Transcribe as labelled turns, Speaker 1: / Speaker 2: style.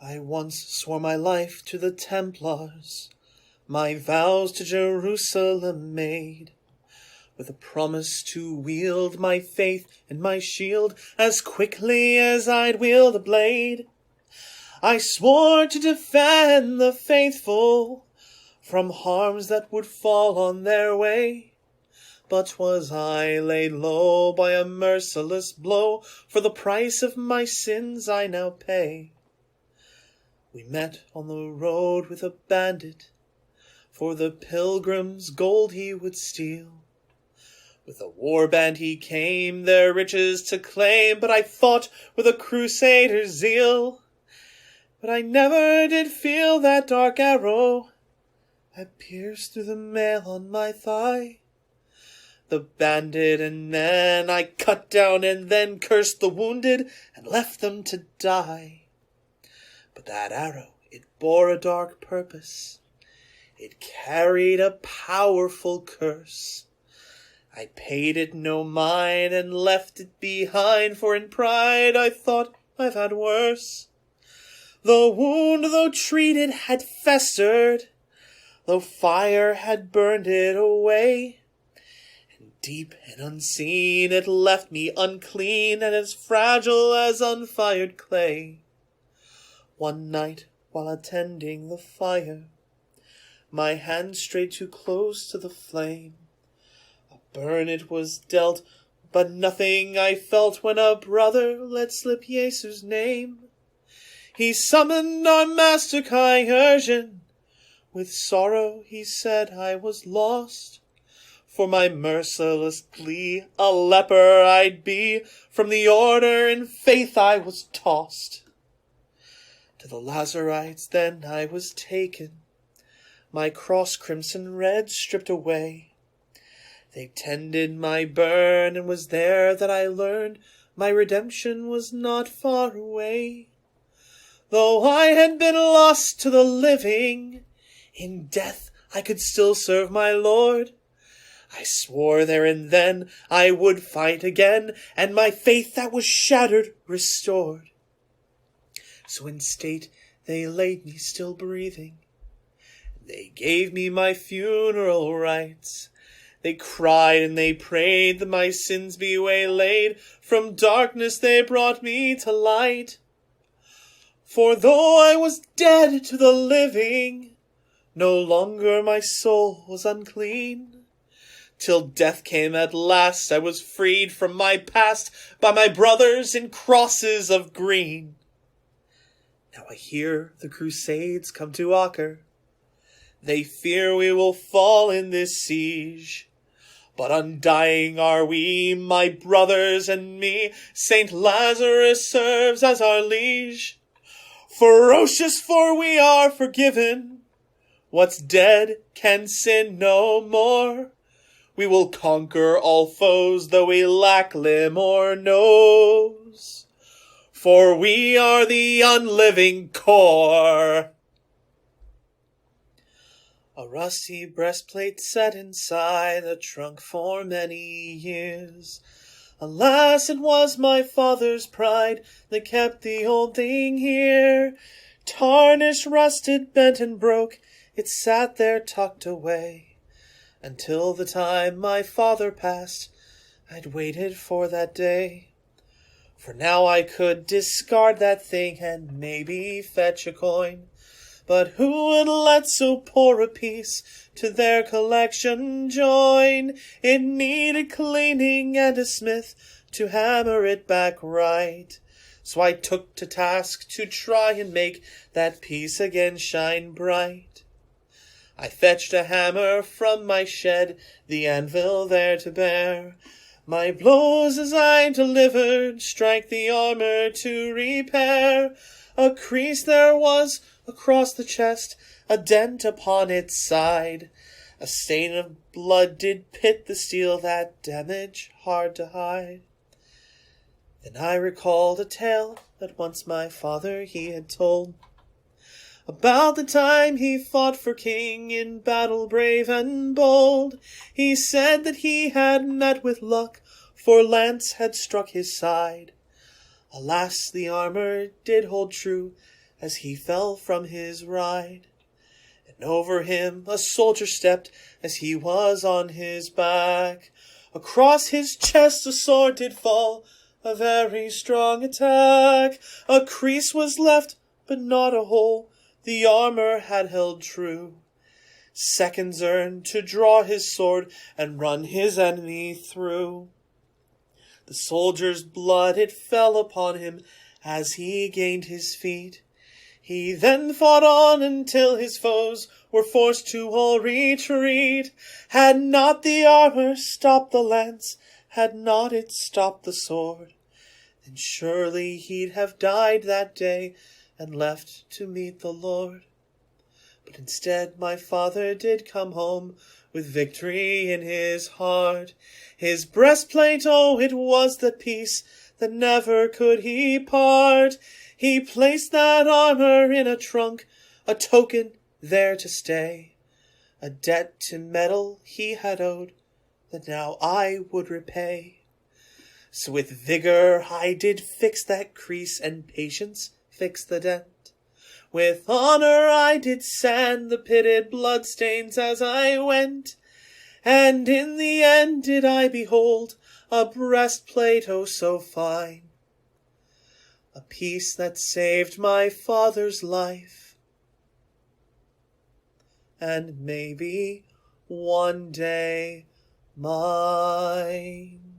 Speaker 1: I once swore my life to the Templars, my vows to Jerusalem made, with a promise to wield my faith and my shield as quickly as I'd wield a blade. I swore to defend the faithful from harms that would fall on their way. But was I laid low by a merciless blow, for the price of my sins I now pay. We met on the road with a bandit, for the pilgrim's gold he would steal. With a war band he came, their riches to claim, but I fought with a crusader's zeal. But I never did feel that dark arrow that pierced through the mail on my thigh. The bandit and men I cut down and then cursed the wounded and left them to die. But that arrow, it bore a dark purpose. It carried a powerful curse. I paid it no mind and left it behind, for in pride I thought I've had worse. The wound, though treated, had festered, though fire had burned it away. Deep and unseen, it left me unclean and as fragile as unfired clay. One night, while attending the fire, my hand strayed too close to the flame. A burn it was dealt, but nothing I felt when a brother let slip Jesu's name. He summoned our master Chirurgeon. With sorrow he said I was lost. For my merciless plea, a leper I'd be. From the order in faith I was tossed. To the Lazarites then I was taken, my cross crimson red stripped away. They tended my burn, and was there that I learned my redemption was not far away. Though I had been lost to the living, in death I could still serve my Lord. I swore there and then I would fight again, and my faith that was shattered restored. So in state they laid me still breathing. They gave me my funeral rites. They cried and they prayed that my sins be waylaid. From darkness they brought me to light. For though I was dead to the living, no longer my soul was unclean. Till death came at last, I was freed from my past by my brothers in crosses of green. Now I hear the crusades come to Acre. They fear we will fall in this siege. But undying are we, my brothers and me. Saint Lazarus serves as our liege. Ferocious, for we are forgiven. What's dead can sin no more. We will conquer all foes, though we lack limb or nose. For we are the unliving core. A rusty breastplate set inside a trunk for many years. Alas, it was my father's pride that kept the old thing here. Tarnished, rusted, bent, and broke, it sat there tucked away. Until the time my father passed, I'd waited for that day. For now I could discard that thing and maybe fetch a coin. But who would let so poor a piece to their collection join? It needed cleaning and a smith to hammer it back right. So I took to task to try and make that piece again shine bright. I fetched a hammer from my shed, the anvil there to bear. My blows as I delivered strike the armor to repair. A crease there was across the chest, a dent upon its side. A stain of blood did pit the steel, that damage hard to hide. Then I recalled a tale that once my father he had told, about the time he fought for king in battle brave and bold. He said that he had met with luck, for lance had struck his side. Alas, the armor did hold true, as he fell from his ride. And over him a soldier stepped as he was on his back. Across his chest a sword did fall, a very strong attack. A crease was left, but not a hole, the armor had held true. Seconds earned to draw his sword and run his enemy through. The soldier's blood it fell upon him as he gained his feet. He then fought on until his foes were forced to all retreat. Had not the armor stopped the lance, had not it stopped the sword, then surely he'd have died that day and left to meet the Lord. But instead my father did come home with victory in his heart. His breastplate, oh, it was the piece that never could he part. He placed that armor in a trunk, a token there to stay, a debt to metal he had owed that now I would repay. So with vigor I did fix that crease, and patience fix the dent. With honor I did sand the pitted bloodstains as I went, and in the end did I behold a breastplate oh so fine, a piece that saved my father's life, and maybe one day mine.